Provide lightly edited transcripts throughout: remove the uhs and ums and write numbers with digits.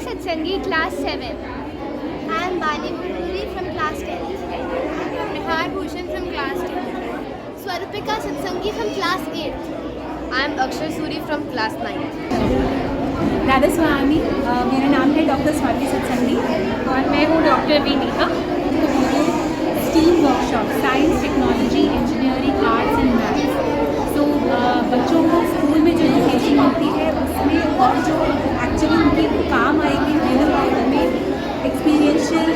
Satsangi, class 7. I am Bani Puri from class 10th. Nihar Bhushan from class 10th. Swarupika Satsangi from class 8th. I am Akshar Suri from class 9th. Radha स्वामी, मेरा नाम है doctor Swati सत्संगी और मैं हूँ doctor V Neha. STEAM workshop science technology engineering arts and maths. So बच्चों को school में जो एजुकेशन मिलती है उसमें और जो एक्चुअली उनके काम आएगी रियल लाइफ में एक्सपीरियंशियल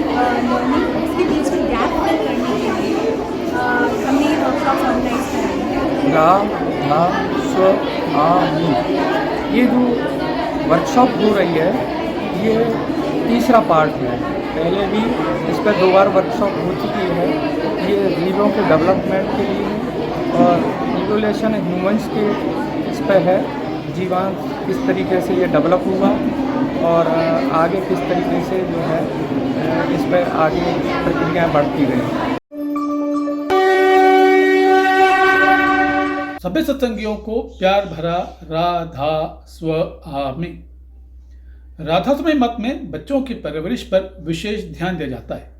लर्निंग, उसके बीच में गैप फिल करने के लिए हमने वर्कशॉप ऑर्गेनाइज कराई है। ये जो वर्कशॉप हो रही है ये तीसरा पार्ट है। पहले भी इस पर 2 बार वर्कशॉप हो चुकी है। ये जीवों के डेवलपमेंट के लिए है और इवोल्यूशन ह्यूमंस के इस पर है। जीवांश किस तरीके से ये डेवलप हुआ और आगे किस तरीके से जो है इस पर आगे प्रक्रियाएँ बढ़ती गई। सभी सत्संगियों को प्यार भरा राधा स्वामी। राधास्वामी मत में बच्चों की परवरिश पर विशेष ध्यान दिया जाता है।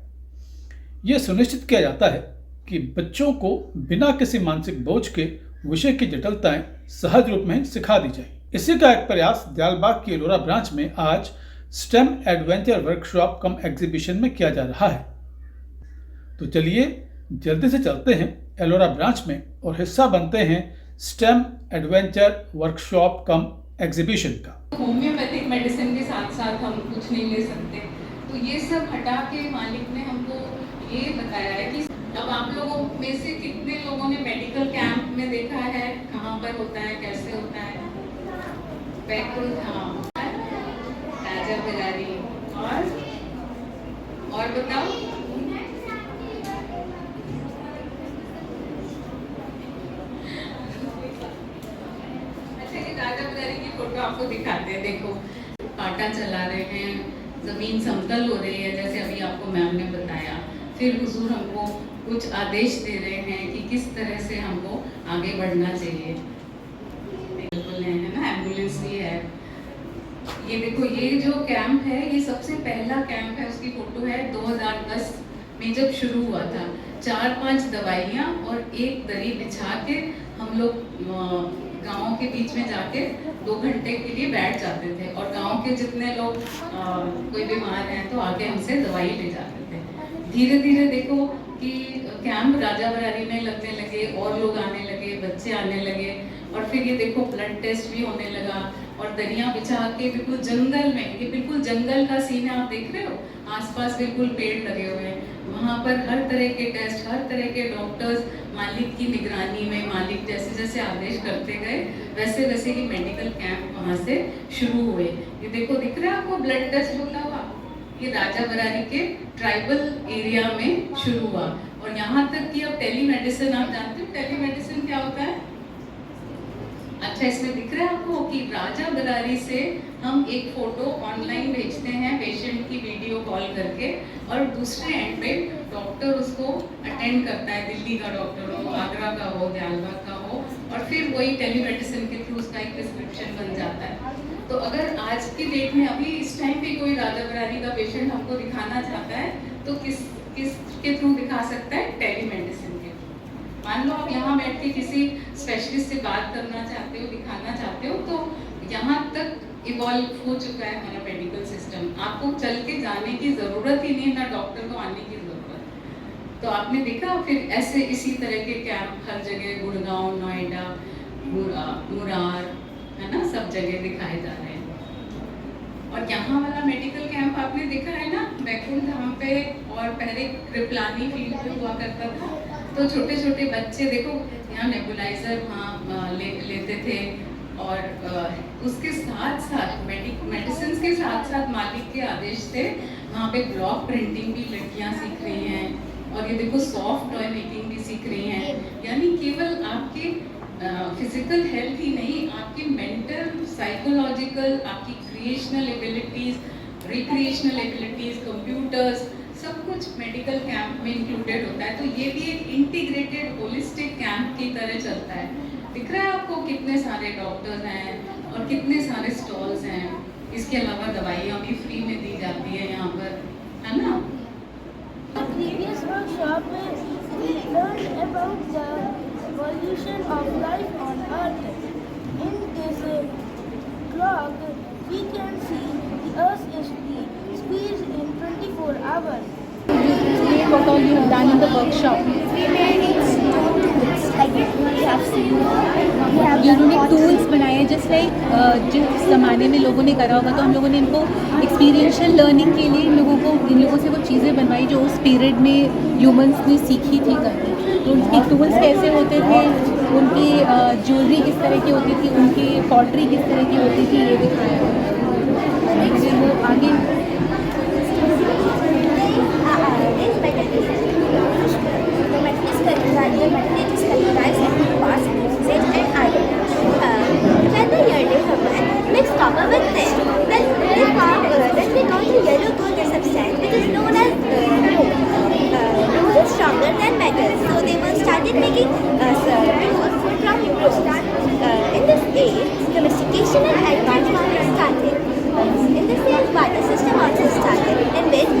यह सुनिश्चित किया जाता है कि बच्चों को बिना किसी मानसिक बोझ के विषय की जटिलताएं सहज रूप में सिखा दी जाए। इसी का एक प्रयास दयालबाग की एलोरा ब्रांच में आज स्टेम एडवेंचर वर्कशॉप कम एग्जीबिशन में किया जा रहा है। तो चलिए जल्दी से चलते हैं एलोरा ब्रांच में और हिस्सा बनते हैं स्टेम एडवेंचर वर्कशॉप कम एग्जीबिशन का। होम्योपैथिक मेडिसिन के साथ साथ हम कुछ नहीं ले सकते, तो ये सब हटा के मालिक ने हमको ये बताया है कि अब आप लोगों में से कितने लोगों ने मेडिकल कैंप में देखा है, कहाँ पर होता है, कैसे होता है? बैकुंठ धाम, राजा बिरारी और बताओ। राजा बिरारी की फोटो आपको दिखाते हैं। देखो कांटा चला रहे हैं, जमीन समतल हो रही है जैसे अभी आपको मैम ने बताया। फिर हुजूर हमको कुछ आदेश दे रहे हैं कि किस तरह से हमको आगे बढ़ना चाहिए। बिल्कुल है ना, एम्बुलेंस भी है। ये देखो ये जो कैंप है ये सबसे पहला कैंप है, उसकी फोटो है 2010 में जब शुरू हुआ था। 4-5 दवाइयाँ और एक दरी बिछा के हम लोग गाँव के बीच में जाके 2 घंटे के लिए बैठ जाते थे और गांव के जितने लोग कोई बीमार हैं तो आके हमसे दवाई ले जाते थे। धीरे धीरे देखो कि कैंप राजा बरारी में लगने लगे और लोग आने लगे, बच्चे आने लगे और फिर ये देखो ब्लड टेस्ट भी होने लगा और दरियाँ बिछा के बिल्कुल जंगल में, ये बिल्कुल जंगल का सीन आप देख रहे हो, आसपास बिल्कुल पेड़ लगे हुए हैं। वहाँ पर हर तरह के टेस्ट, हर तरह के डॉक्टर्स मालिक की निगरानी में, मालिक जैसे जैसे आदेश करते गए वैसे वैसे ही मेडिकल कैंप वहाँ से शुरू हुए। ये देखो दिख रहा है आपको ब्लड टेस्ट होता हुआ, ये राजा बरारी के ट्राइबल एरिया में शुरू हुआ। और यहाँ तक कि अब टेलीमेडिसिन, आप जानते हो टेलीमेडिसिन क्या होता है? अच्छा, इसमें दिख रहा है आपको कि राजा बरारी से हम एक फोटो ऑनलाइन भेजते हैं पेशेंट की वीडियो कॉल करके और दूसरे एंड पे डॉक्टर उसको अटेंड करता है। दिल्ली का डॉक्टर हो, आगरा का हो, दयालबाग का हो, और फिर वही टेलीमेडिसिन के थ्रू उसका एक प्रिस्क्रिप्शन बन जाता है। तो अगर आज की डेट में अभी इस टाइम पे कोई राजा बरारी का पेशेंट हमको दिखाना चाहता है तो किस के थ्रू दिखा सकता है? टेलीमेडिसिन के। मान लो आप यहाँ बैठ के किसी स्पेशलिस्ट से बात करना चाहते हो, दिखाना चाहते हो, तो यहाँ तक इवॉल्व हो चुका है हमारा मेडिकल सिस्टम। आपको चल के जाने की ज़रूरत ही नहीं, ना डॉक्टर को आने की ज़रूरत। तो आपने देखा फिर ऐसे इसी तरह के कैंप हर जगह, गुड़गांव, नोएडा, मुरार, है ना, सब जगह दिखाए जा रहे हैं। और यहाँ वाला मेडिकल कैंप आपने देखा है ना, बैकुंठ धाम पे और पहले कृपलानी फील्ड पे हुआ करता था। तो छोटे छोटे बच्चे देखो यहाँ नेबुलाइजर वहाँ लेते थे और उसके साथ साथ मेडिसिन के साथ साथ मालिक के आदेश से वहाँ पे ब्लॉक प्रिंटिंग भी लड़कियाँ सीख रही हैं और ये देखो सॉफ्ट टॉय मेकिंग भी सीख रही हैं। यानी केवल आपकी फिजिकल हेल्थ ही नहीं, आपकी मेंटल, साइकोलॉजिकल, आपकी creational abilities, recreational abilities, computers, सब कुछ मेडिकल कैंप में इंक्लूडेड होता है। तो ये भी एक इंटीग्रेटेड होलिस्टिक कैंप की तरह चलता है। दिख रहा है आपको कितने सारे डॉक्टर्स हैं और कितने सारे स्टॉल्स हैं। इसके अलावा दवाइयाँ भी फ्री लिए यहाँ पर, है ना? The previous workshop we learned about the evolution of life on Earth. In this clock, we can see the Earth is squeezed in 24 hours. Explain what all you have done in the workshop. We made it stone tools like we have seen. We have उन्होंने tools बनाए just like जिस ज़माने में लोगों ने करा होगा, तो हम लोगों ने इनको एक्सपीरियंशियल लर्निंग के लिए इन लोगों से वो चीज़ें बनवाई जो उस पीरियड में ह्यूमंस ने सीखी थी करनी। तो उनकी टूल्स कैसे होते थे, उनकी ज्वेलरी किस तरह की होती थी, उनकी पॉटरी किस तरह की होती थी, ये दिखाया। फिर वो आगे mixed copper with tin. Then they got the yellow gold substance, which is known as gold is stronger than metal. So they were started making tools from gold. In this age, domestication and advanced farming started. In this age, barter system also started, in which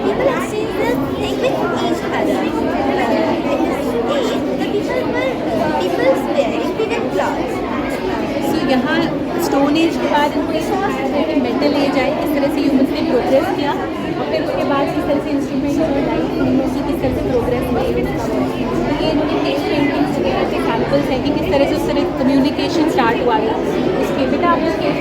people exchanged their things with each other. In this age, the people were imported clothes. सो यहाँ stone age के बाद इनको metal as आए, किस तरह से humans ने progress किया, और फिर उसके बाद किस तरह से इंस्ट्रूमेंट्स और लाइट टेक्नोलॉजी किस तरह से प्रोग्रेस हुई। तो ये इन्होंने केस पेंटिंग्स वगैरह के सैम्पल्स हैं कि किस तरह से उस तरह कम्युनिकेशन स्टार्ट हुआ था। उसके बेटा आप लोग case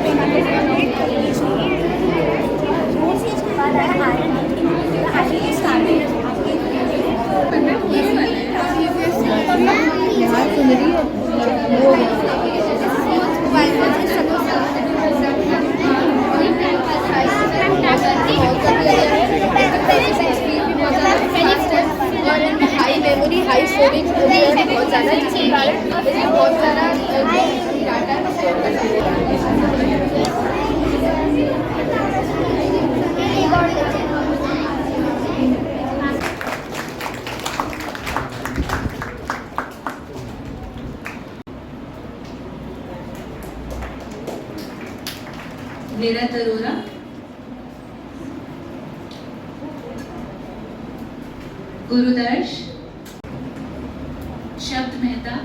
high memory, high storage बहुत ज़्यादा, जिसके कारण बहुत सारा डाटा स्टोर कर सकते हैं। नीरज अरोरा, गुरुदर्श, शब्द मेहता,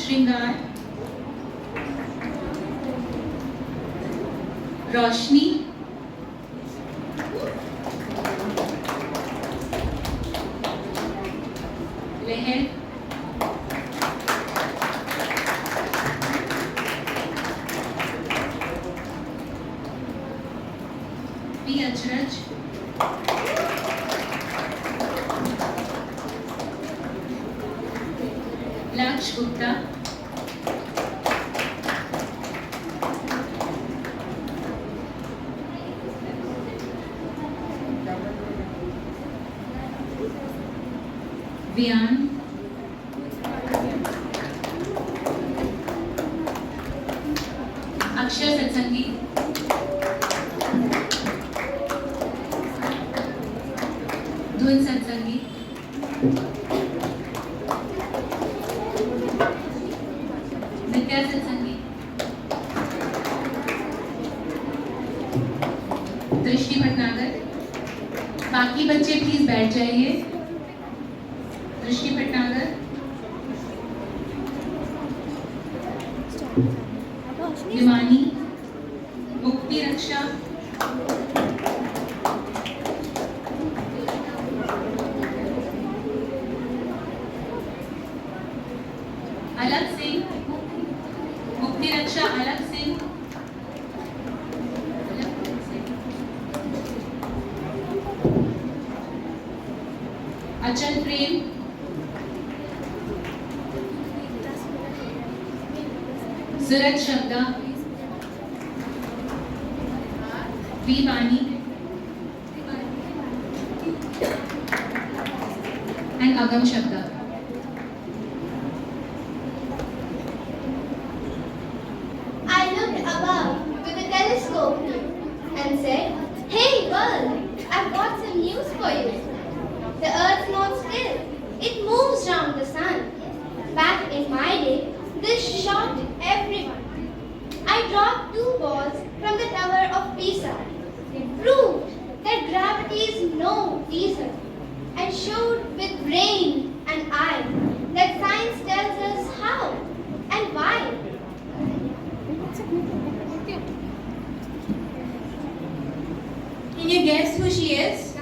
श्रृंगार, रोशनी, लहर, पी अचरज, लक्ष्य गुप्ता, वियान, अक्षर सत्संगी, धुन सत्संगी, विद्या सत्संगी, दृष्टि भटनागर। बाकी बच्चे प्लीज बैठ जाइए। दृष्टि भटनागर, हिमानी, मुक्ति रक्षा, अलग सिंह, मुक्ति रक्षा अलग सिंह, अचल प्रेम, सूरज शब्दा, वी वानी एंड अगम शब्दा। I looked above with a telescope and said, "Hey world, I've got some news for you. The earth's not still. It moves round the sun. Back in my day, this shocked everyone. I dropped 2 balls from the Tower of Pisa. It proved teaser and showed with brain and eye that science tells us how and why. Can you guess who she is?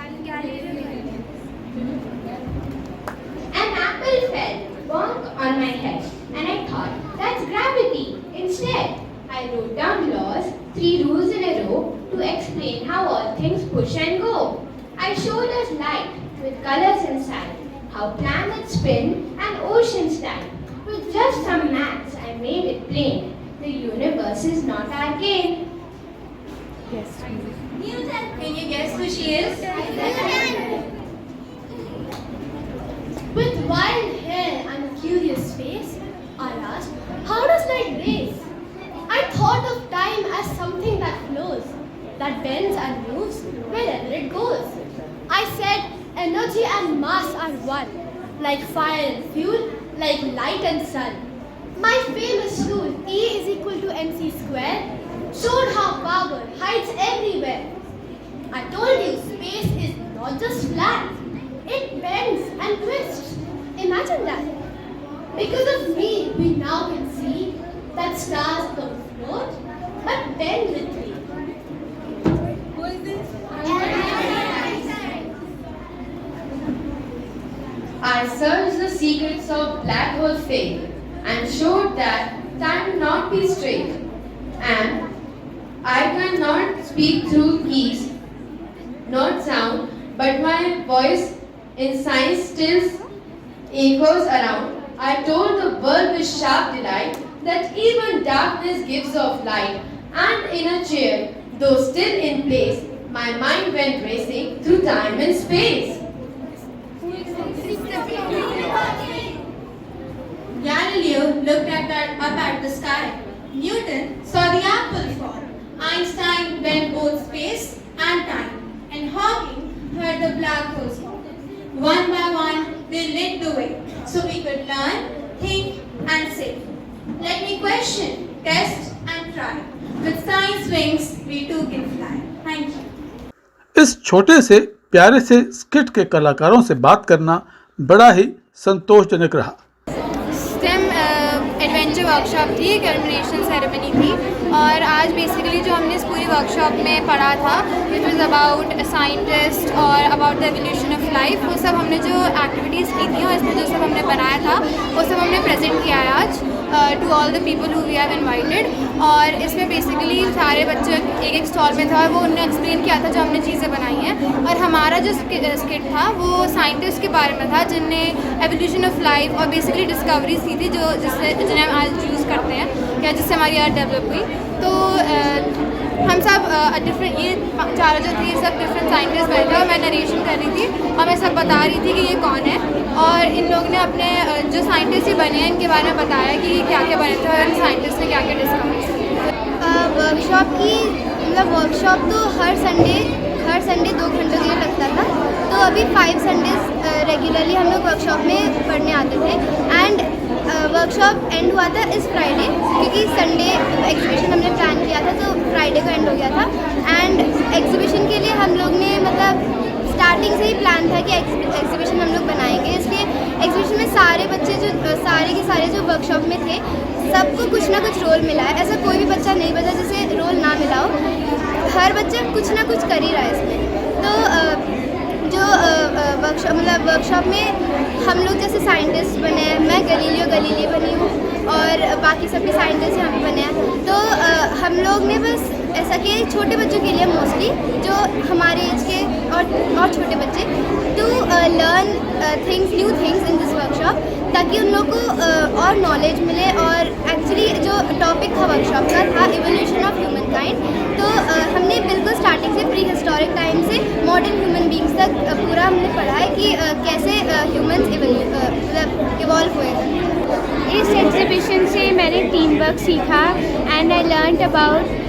An apple fell bonk on my head and I thought that's gravity. Instead, I wrote down laws, 3 rules in a row to explain how all things push and go. I showed us light with colors inside, how planets spin and oceans stand. With just some maths, I made it plain. The universe is not arcane. Newton. Can you guess who she is? With wild hair and a curious face, I asked, how does light race? I thought of time as something that flows, that bends and moves wherever it goes. I said, energy and mass are one, like fire and fuel, like light and sun. My famous rule, E is equal to mc square, showed how power hides everywhere. I told you space is not just flat, it bends and twists. Imagine that. Because of me, we now can see that stars don't float, but bend with me. Who is this? I searched the secrets of black hole fate and showed that time cannot be straight. And I cannot speak through keys, not sound, but my voice in science still echoes around. I told the world with sharp delight that even darkness gives off light. And in a chair, though still in place, my mind went racing through time and space. Galileo looked up at the sky. Newton saw the apple fall. Einstein went both space and time. And Hawking heard the black holes fall. One by one, they lit the way, so we could learn, think, and say. Let me question, test, and try. With science wings, we too can fly. Thank you. इस छोटे से प्यारे से skit के कलाकारों से बात करना बड़ा ही संतोषजनक रहा। STEM एडवेंचर वर्कशॉप थी, कल्मिनेशन सेरेमनी थी और आज बेसिकली जो हमने इस पूरी वर्कशॉप में पढ़ा था विच वाज अबाउट साइंटिस्ट और about the evolution of life, वो सब हमने जो एक्टिविटीज़ की थी और इसमें जो सब हमने बनाया था वो सब हमने प्रेजेंट किया है आज to all the people who we have invited. और इसमें बेसिकली सारे बच्चे एक एक स्टॉल में था और वो उन्होंने एक्सप्लेन किया था जो हमने चीज़ें बनाई हैं। और हमारा जो स्किट था वो साइंटिस्ट के बारे में था जिनने एवोल्यूशन ऑफ लाइफ और बेसिकली डिस्कवरीज की थी जो जिन्हें हम आज यूज़ करते हैं या जिससे हमारी आर्ट डेवलप हुई। तो हम सब डिफरेंट ये चारों जो थे ये सब डिफरेंट साइंटिस्ट बने थे और मैं नरेशन कर रही थी और मैं सब बता रही थी कि ये कौन है और इन लोगों ने अपने जो साइंटिस्ट ही बने हैं इनके बारे में बताया कि क्या क्या बने थे और इन साइंटिस्ट ने क्या क्या डिस्कवर किया। वर्कशॉप की मतलब वर्कशॉप तो हर संडे 2 घंटे के लिए लगता था, तो अभी 5 संडेज रेगुलरली हम लोग वर्कशॉप में पढ़ने आते थे। एंड वर्कशॉप एंड हुआ था इस फ्राइडे क्योंकि संडे एग्जीबिशन हमने प्लान किया था तो फ्राइडे को एंड हो गया था। एंड एग्जीबिशन के लिए हम लोग ने मतलब स्टार्टिंग से ही प्लान था कि एग्जीबिशन हम लोग बनाएंगे, इसलिए एग्जीबिशन में सारे बच्चे जो सारे के सारे जो वर्कशॉप में थे सबको कुछ ना कुछ रोल मिला है। ऐसा कोई भी बच्चा नहीं बचा जिसे रोल ना मिला हो, हर बच्चा कुछ ना कुछ कर ही रहा है इसमें। तो जो वर्कशॉप में हम लोग जैसे साइंटिस्ट बने हैं, मैं गलीलियो बनी हूँ और बाकी सभी साइंटिस्ट यहाँ पे बने हैं। तो हम लोग ने बस ऐसा कि छोटे बच्चों के लिए मोस्टली जो हमारे एज के और छोटे बच्चे to learn new things in this workshop ताकि उन लोग को और नॉलेज मिले। और एक्चुअली जो टॉपिक था वर्कशॉप का था इवोल्यूशन ऑफ ह्यूमन काइंड। तो हमने बिल्कुल स्टार्टिंग से प्री हिस्टोरिक टाइम से मॉडर्न ह्यूमन बींग्स तक पूरा हमने पढ़ा है कि कैसे ह्यूमन्स इवॉल्व हुए हैं। इस एग्जीबिशन से मैंने टीम वर्क सीखा and I learned about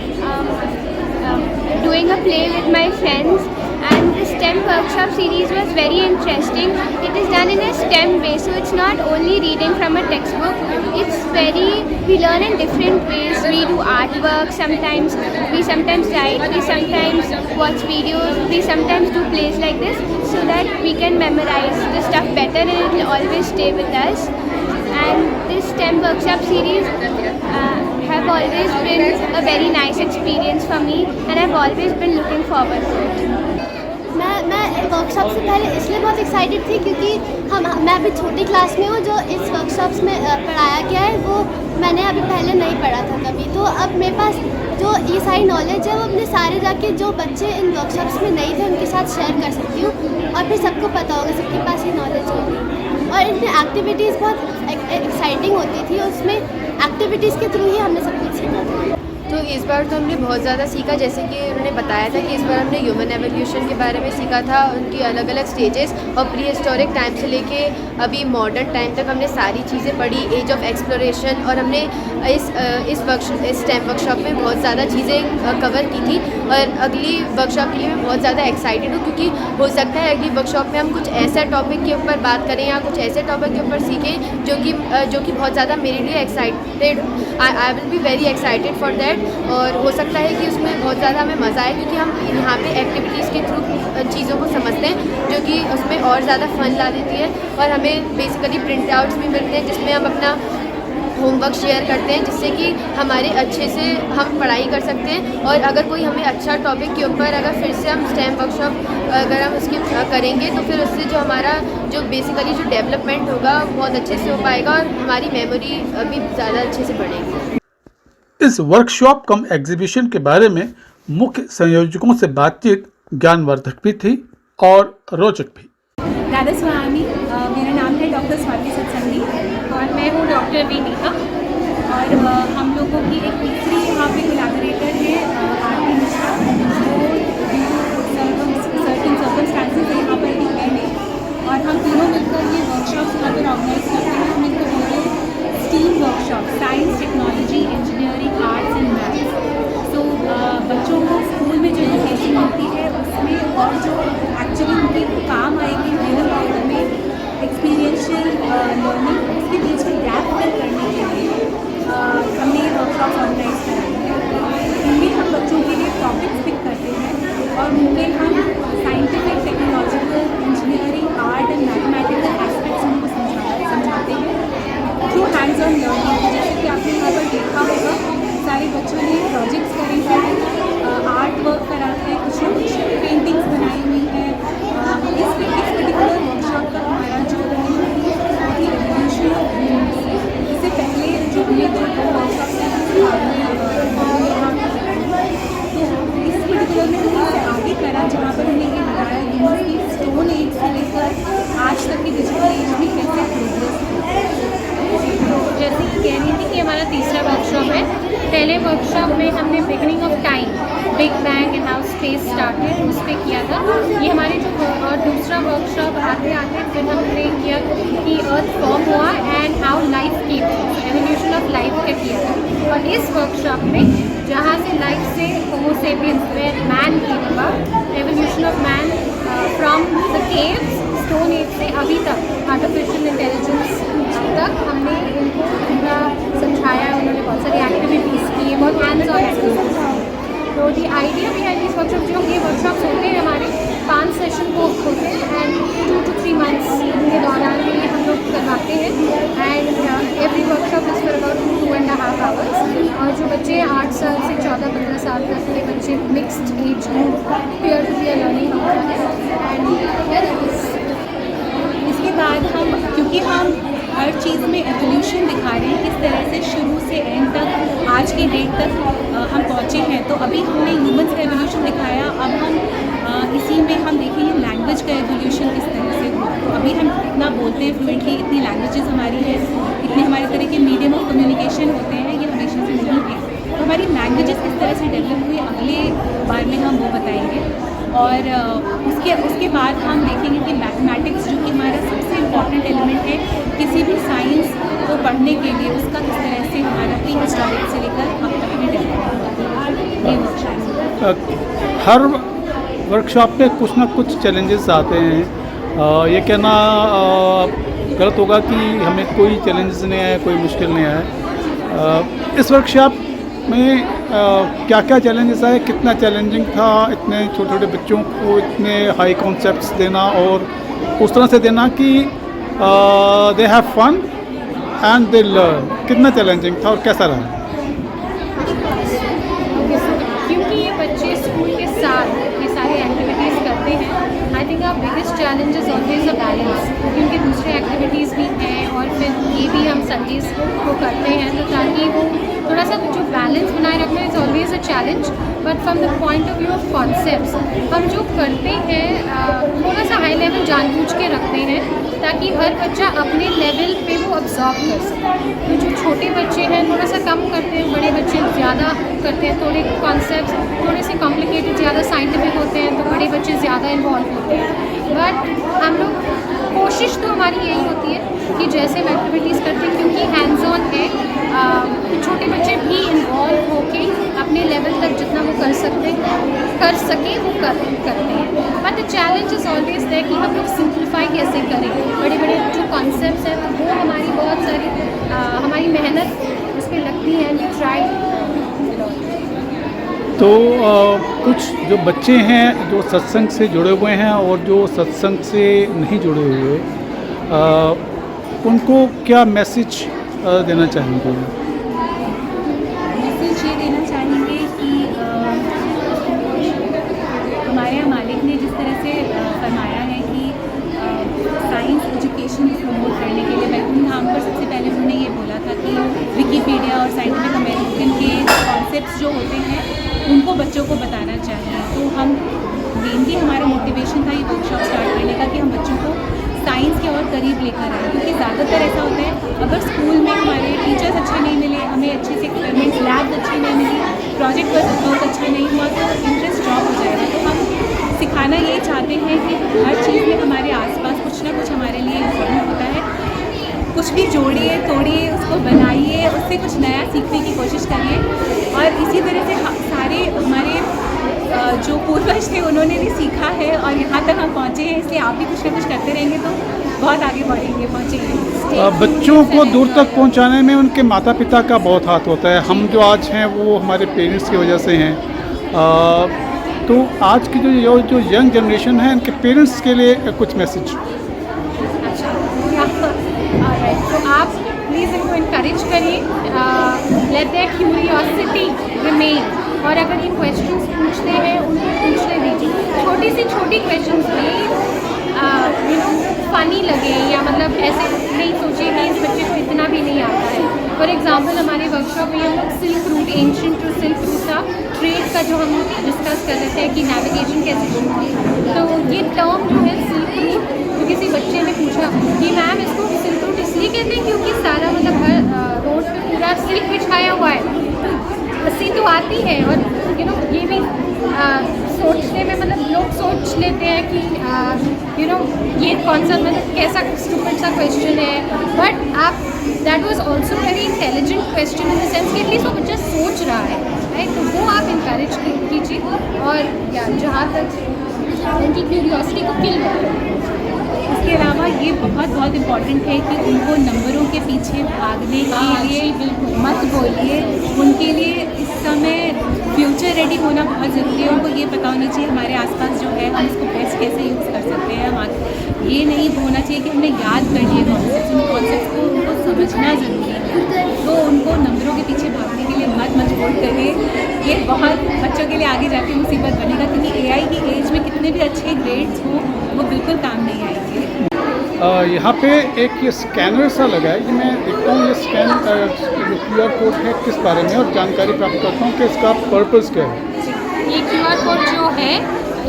doing a play with my friends and the STEM workshop series was very interesting. It is done in a STEM way, so it's not only reading from a textbook. We learn in different ways. We do artwork sometimes, we sometimes write, we sometimes watch videos, we sometimes do plays like this so that we can memorize the stuff better and it will always stay with us. And this STEM workshop series have always been a very nice experience for me and I've always been looking forward to it. मैं workshop से पहले इसलिए बहुत excited थी क्योंकि मैं अभी छोटी क्लास में हूँ। जो इस वर्कशॉप्स में पढ़ाया गया है वो मैंने अभी पहले नहीं पढ़ा था कभी, तो अब मेरे पास जो ये सारी नॉलेज है वो अपने सारे जाके जो बच्चे इन वर्कशॉप्स में नहीं थे उनके साथ शेयर कर सकती हूँ और फिर सबको पता होगा, सबके पास ये नॉलेज होगी। और इसमें एक्टिविटीज़ बहुत एक्साइटिंग होती थी, उसमें एक्टिविटीज़ के थ्रू ही हमने सब कुछ सीखा। तो इस बार तो हमने बहुत ज़्यादा सीखा, जैसे कि उन्होंने बताया था कि इस बार हमने ह्यूमन एवोल्यूशन के बारे में सीखा था, उनकी अलग अलग स्टेजेस और प्री हिस्टोरिक टाइम से लेके अभी मॉडर्न टाइम तक हमने सारी चीज़ें पढ़ी, एज ऑफ एक्सप्लोरेशन। और हमने इस STEM वर्कशॉप में बहुत ज़्यादा चीज़ें कवर की थी और अगली वर्कशॉप के लिए मैं बहुत ज़्यादा एक्साइटेड हूँ क्योंकि हो सकता है अगली वर्कशॉप में हम कुछ ऐसा टॉपिक के ऊपर बात करें या कुछ ऐसे टॉपिक के ऊपर सीखें जो कि बहुत ज़्यादा मेरे लिए excited, I will be very excited for that. और हो सकता है कि उसमें बहुत ज़्यादा हमें मज़ा आए क्योंकि हम यहाँ पे एक्टिविटीज़ के थ्रू चीज़ों को समझते हैं जो कि उसमें और ज़्यादा फन ला देती है। और हमें बेसिकली प्रिंट आउट्स भी मिलते हैं जिसमें हम अपना होमवर्क शेयर करते हैं जिससे कि हमारे अच्छे से हम पढ़ाई कर सकते हैं। और अगर कोई हमें अच्छा टॉपिक के ऊपर अगर फिर से हम STEM वर्कशॉप अगर हम उसकी करेंगे तो फिर उससे जो हमारा जो बेसिकली जो डेवलपमेंट होगा बहुत अच्छे से हो पाएगा और हमारी मेमोरी भी ज़्यादा अच्छे से बढ़ेगी। इस वर्कशॉप कम एग्जीबिशन के बारे में मुख्य संयोजकों से बातचीत ज्ञानवर्धक भी थी और रोचक भी। राधा स्वामी, मेरा नाम है डॉक्टर स्वाति सत्संगी और मैं हूँ डॉक्टर विनीता। और हम लोगों की एक तीसरी यहाँ पे कोलैबोरेटर है आरती मिश्रा, जो सर्टन सर्कमस्टांसेस है यहाँ पर डिपेंड है और हम तीनों मिलकर ये वर्कशॉप्स यहाँ पर ऑर्गेनाइज करते हैं। हम इनको बोलते हैं STEAM workshop, science, technology, engineering, arts and maths. So बच्चों को स्कूल में जो एजुकेशन मिलती है उसमें और जो एक्चुअली उनके काम आएगी रियल लाइफ में एक्सपीरियंशियल लर्निंग, उसके बीच में गैप फिल करने के लिए हमने ये वर्कशॉप ऑर्गेनाइज कराई है। इनमें हम बच्चों के लिए टॉपिक्स पिक करते हैं और उनमें हम scientific, technological, engineering, art and mathematical aspects उनको समझाते हैं थ्रू हैंड्स ऑन लर्निंग। जैसे कि आपने यहाँ पर देखा होगा सारे बच्चों ने प्रोजेक्ट्स करे हैं, आर्ट वर्क करा है, कुछ ना कुछ पेंटिंग्स बनाई हुई हैं। इस पर्टिकुलर वर्कशॉप का हमारा जो एवोल्यूशन ऑफ ह्यूमन्स, इससे पहले जो हमने दो वर्कशॉप तो इस पर्टिकुलर में हमने इसे आगे करा जहाँ पर हमने ये बताया ह्यूमन्स की स्टोन एज से लेकर आज तक की डिजिटल एज में कैसे प्रोग्रेस है। जैसे कि कह रही थी कि हमारा तीसरा वर्कशॉप है। पहले वर्कशॉप में हमने beginning of time, big bang and how space started उस पर किया था। ये हमारे जो और दूसरा वर्कशॉप आते आते फिर हमने किया कि अर्थ फॉर्म हुआ एंड हाउ लाइफ की एवोल्यूशन ऑफ लाइफ का किया था। और इस वर्कशॉप में जहाँ से लाइफ से होमो सेपियंस वेयर मैन की हुआ, evolution of man from the caves, stone age से अभी तक आर्टिफिशियल इंटेलिजेंस तक हमने उनको पूरा समझाया। उन्होंने बहुत सारी एक्टिविटीज़ की, बहुत हैंड्स ऑन एक्टिविटीज़। तो the idea behind this workshop, जो ये वर्कशॉप्स होते हैं हमारे 5 सेशन को होते हैं एंड 2 to 3 months के दौरान में हम लोग करवाते हैं and every workshop is for about 2.5 hours। और जो बच्चे 8 साल से 14-15 साल तक के बच्चे mixed age group peer to peer learning होता है एंड इसके बाद हम, क्योंकि हम हर चीज़ में एवोल्यूशन दिखा रहे हैं किस तरह से शुरू से एंड तक आज की डेट तक हम पहुँचे हैं, तो अभी हमने ह्यूमन्स का एवोल्यूशन दिखाया। अब हम इसी में हम देखेंगे लैंग्वेज का एवोल्यूशन किस तरह से हुआ। तो अभी हम इतना बोलते हैं फ्लुएंटली, इतनी लैंग्वेजेस हमारी हैं, इतने हमारे तरह के मीडियम ऑफ कम्युनिकेशन होते हैं, ये हमेशा से नहीं है। तो हमारी लैंग्वेजेस किस तरह से डेवलप हुई अगले बार में हम वो बताएंगे। और उसके बाद हम देखेंगे कि मैथमेटिक्स जो कि हमारा सबसे इम्पॉर्टेंट एलिमेंट है किसी भी साइंस को पढ़ने के लिए, उसका किस तरह से हमारा प्री हिस्टोरिक से लेकर अब तक में डेवलप हुआ। ये वर्कशॉप हर वर्कशॉप पे कुछ ना कुछ चैलेंजेस आते हैं। ये कहना गलत होगा कि हमें कोई चैलेंजेस नहीं आए, कोई मुश्किल नहीं आए। इस वर्कशॉप में क्या क्या चैलेंजेस आए, कितना चैलेंजिंग था इतने छोटे छोटे बच्चों को इतने हाई कॉन्सेप्ट्स देना और उस तरह से देना कि they have fun and they learn, कितना चैलेंजिंग था और कैसा रहा? क्योंकि ये बच्चे स्कूल के साथ ये सारी एक्टिविटीज़ करते हैं, I think our biggest challenge is always a balance, क्योंकि दूसरे एक्टिविटीज़ भी हैं और फिर ये भी हम संडेज़ को करते हैं, तो ताकि वो थोड़ा सा जो बैलेंस बनाए रखना is always a challenge. But from the point of view of concepts हम जो करते हैं थोड़ा सा हाई लेवल जानबूझ के रखते हैं ताकि हर बच्चा अपने लेवल पे वो ऑब्जॉर्व कर सके। तो जो छोटे बच्चे हैं थोड़ा सा कम करते हैं, बड़े बच्चे ज़्यादा करते हैं, थोड़े कॉन्सेप्ट्स थोड़े से कॉम्प्लिकेटेड ज़्यादा साइंटिफिक होते हैं तो बड़े बच्चे ज़्यादा इन्वॉल्व होते हैं। बट हम लोग कोशिश तो हमारी यही होती है कि जैसे हम एक्टिविटीज़ करते हैं क्योंकि हैंड्स ऑन है, तो छोटे बच्चे भी इन्वॉल्व होके अपने लेवल तक जितना वो कर सके वो करते हैं। But the challenge is always है कि हम लोग सिंप्लीफाई कैसे करें बड़े बड़े जो कॉन्सेप्ट्स हैं, तो वो हमारी बहुत सारी हमारी मेहनत उस पर लगती है एंड वी ट्राई। तो कुछ जो बच्चे हैं जो सत्संग से जुड़े हुए हैं और जो सत्संग से नहीं जुड़े हुए, उनको क्या मैसेज देना चाहेंगे? मैसेज ये देना चाहेंगे कि हमारे यहाँ मालिक ने जिस तरह से फरमाया है कि साइंस एजुकेशन प्रमोट करने के लिए बैतूल धाम पर सबसे पहले उन्होंने ये बोला था कि विकीपीडिया और साइंटिफिक अमेरिकन के कॉन्सेप्ट्स जो होते हैं उनको बच्चों को बताना चाहिए। तो हम मेनली हमारा मोटिवेशन था ये वर्कशॉप स्टार्ट करने का कि हम बच्चों को साइंस के और करीब लेकर आए, क्योंकि ज़्यादातर ऐसा होता है अगर स्कूल में हमारे टीचर्स अच्छे नहीं मिले, हमें अच्छे से एक्सपेरिमेंट्स लैब अच्छी नहीं मिली, प्रोजेक्ट बहुत अच्छा नहीं हुआ तो इंटरेस्ट ड्रॉप हो जाएगा। तो हम सिखाना यही चाहते हैं कि हर चीज़ में हमारे आसपास कुछ ना कुछ हमारे लिए इम्पोर्टेंट होता है, कुछ भी जोड़िए तोड़िए उसको बनाइए, उससे कुछ नया सीखने की कोशिश करिए। और इसी तरह से सारे हमारे जो पूर्वज थे उन्होंने भी सीखा है और यहाँ तक हम पहुँचे हैं, इसलिए आप भी कुछ ना कुछ करते रहेंगे तो बहुत आगे बढ़ेंगे, पहुँचेंगे। बच्चों को दूर तक पहुँचाने में उनके माता पिता का बहुत हाथ होता है। हम जो आज हैं वो हमारे पेरेंट्स की वजह से हैं। तो आज की जो यंग जनरेशन है उनके पेरेंट्स के लिए कुछ मैसेज। तो आप प्लीज़ इनको इनकरेज करिए, लेट देयर क्यूरियोसिटी रिमेन, और अगर ये क्वेश्चंस पूछते हैं उनको पूछने दीजिए। छोटी सी छोटी क्वेश्चंस में फ़नी लगे या मतलब ऐसे नहीं सोचिए कि इस बच्चे को इतना भी नहीं आता है। फॉर एग्जांपल हमारे वर्कशॉप में हम लोग silk route, ancient to silk route का ट्रेड का जो हम डिस्कस कर रहे थे कि नेविगेशन कैसे शुरू हुई, तो ये टर्म जो है सिल्क रूट, तो किसी बच्चे ने पूछा कि मैम इसको सिल्क रूट इसलिए कहते हैं क्योंकि सारा मतलब हर रोड पे पूरा सिल्क बिछाया हुआ है, हंसी तो आती है। और ये भी सोचने में मतलब लोग सोच लेते हैं कि ये कौन सा मतलब कैसा स्टूपिड सा क्वेश्चन है, बट आप that was also very intelligent question in the sense कि एटलीस्ट वो बच्चा सोच रहा है, राइट? तो वो आप इंकरेज कीजिए और जहाँ तक उनकी क्यूरियोसिटी को किल करें। इसके अलावा ये बहुत इम्पॉर्टेंट है कि उनको नंबरों के पीछे भागने के लिए मत बोलिए। उनके लिए इस समय फ्यूचर रेडी होना बहुत ज़रूरी है। उनको ये पता होना चाहिए हमारे आसपास जो है हम इसको बेस्ट कैसे यूज़ कर सकते हैं। हम ये नहीं होना चाहिए कि हमने याद कर लिए कॉन्सेप्ट, उन कॉन्सेप्ट को उनको समझना ज़रूरी है। तो उनको नंबरों के पीछे भागने के लिए मत मजबूर करें। ये बहुत बच्चों के लिए आगे जाके मुसीबत बनेगा, क्योंकि AI की एज में कितने भी अच्छे ग्रेड्स हों वो बिल्कुल काम नहीं आएंगे। यहाँ पे एक ये स्कैनर सा लगा है, ये मैं देखता हूँ ये स्कैन QR कोड है किस बारे में, और जानकारी प्राप्त करता हूँ कि इसका पर्पस क्या है। ये QR कोड जो है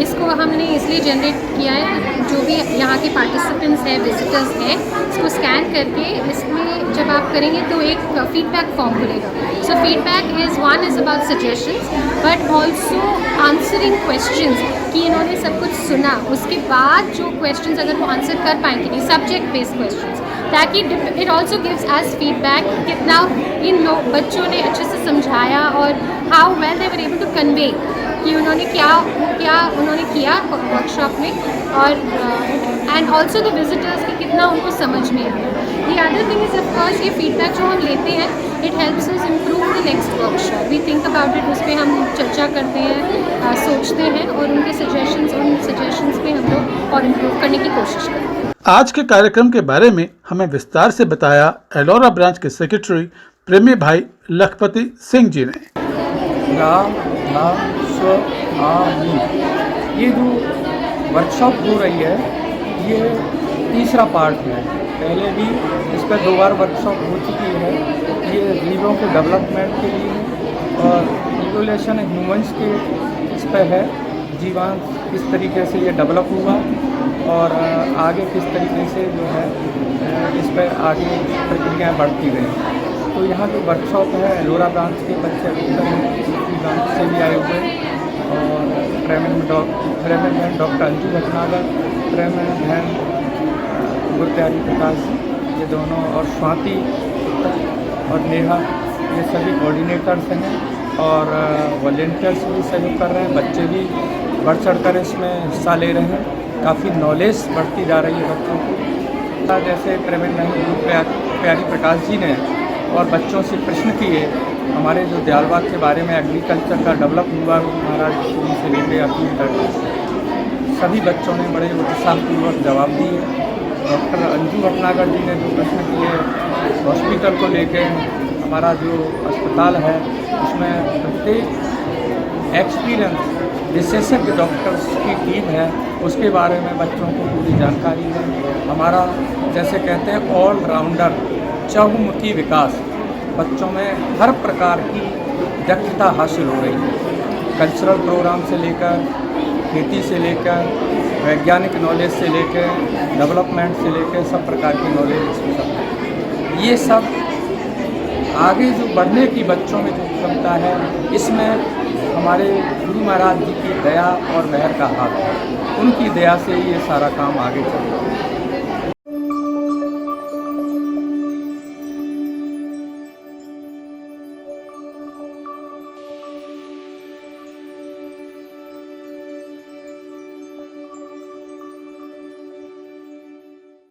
इसको हमने इसलिए जनरेट किया है, जो भी यहाँ के पार्टिसिपेंट्स हैं, विजिटर्स हैं, इसको स्कैन करके इसमें जब आप करेंगे तो एक फीडबैक फॉर्म खुलेगा। So feedback is about suggestions but also answering questions, कि इन्होंने सब कुछ सुना उसके बाद जो क्वेश्चंस अगर वो आंसर कर पाएंगे नहीं, सब्जेक्ट बेस्ड क्वेश्चंस, ताकि it also gives as feedback कितना इन बच्चों ने अच्छे से समझाया और how well they were able to convey कि उन्होंने क्या उन्होंने किया आया वर्कशॉप में, और एंड ऑल्सो द विजिटर्स कि कितना उनको समझ में आया। The other thing is of course ये फीडबैक जो हम लेते हैं it helps us improve the next workshop. We think about it, उस पर हम चर्चा करते हैं, सोचते हैं, और उन सजेशंस पे हम लोग और इम्प्रूव करने की कोशिश करते हैं। आज के कार्यक्रम के बारे में हमें विस्तार से बताया एलोरा ब्रांच के सेक्रेटरी प्रेमी भाई लखपति सिंह जी ने। रा धा स्व आ मी, ये जो वर्कशॉप हो रही है ये तीसरा पार्ट है। पहले भी इस पर 2 बार वर्कशॉप हो चुकी है। ये जीवों के डेवलपमेंट के लिए है और इवोल्यूशन ह्यूमंस के इस पर है, जीवांश किस तरीके से ये डेवलप हुआ और आगे किस तरीके से जो है इस पर आगे प्रक्रियाएँ बढ़ती गई। तो यहाँ जो वर्कशॉप है एलोरा ब्रांच के बच्चे ब्रांच से भी आए हुए और प्रेमन बहन डॉक्टर अंजू भटनागर, प्रेमन बहन गुरप्यारी प्रकाश, ये दोनों, और स्वाति और नेहा, ये सभी कोऑर्डिनेटर्स हैं और वॉलेंटियर्स भी सहयोग कर रहे हैं। बच्चे भी बढ़ चढ़ कर इसमें हिस्सा ले रहे हैं। काफ़ी नॉलेज बढ़ती जा रही है बच्चों को। जैसे प्रेमन बहन प्यारी प्रकाश जी ने और बच्चों से प्रश्न किए हमारे जो दयालबाग के बारे में एग्रीकल्चर का डेवलप हुआ महाराज शुरू से लेकर अपनी तक, सभी बच्चों ने बड़े उत्साहपूर्वक जवाब दिए। डॉक्टर अंजू भटनागर जी ने जो प्रश्न किए हॉस्पिटल को लेकर, हमारा जो अस्पताल है उसमें प्रत्येक एक्सपीरियंस विशेषज्ञ डॉक्टर्स की टीम है, उसके बारे में बच्चों को पूरी जानकारी है। हमारा जैसे कहते हैं ऑलराउंडर चहुमुखी विकास, बच्चों में हर प्रकार की दक्षता हासिल हो रही है। कल्चरल प्रोग्राम से लेकर, खेती से लेकर, वैज्ञानिक नॉलेज से लेकर, डेवलपमेंट से लेकर सब प्रकार की नॉलेज इसमें सब है। ये सब आगे जो बढ़ने की बच्चों में जो क्षमता है, इसमें हमारे गुरु महाराज जी की दया और मेहर का हाथ है। उनकी दया से ही ये सारा काम आगे चल रहा है।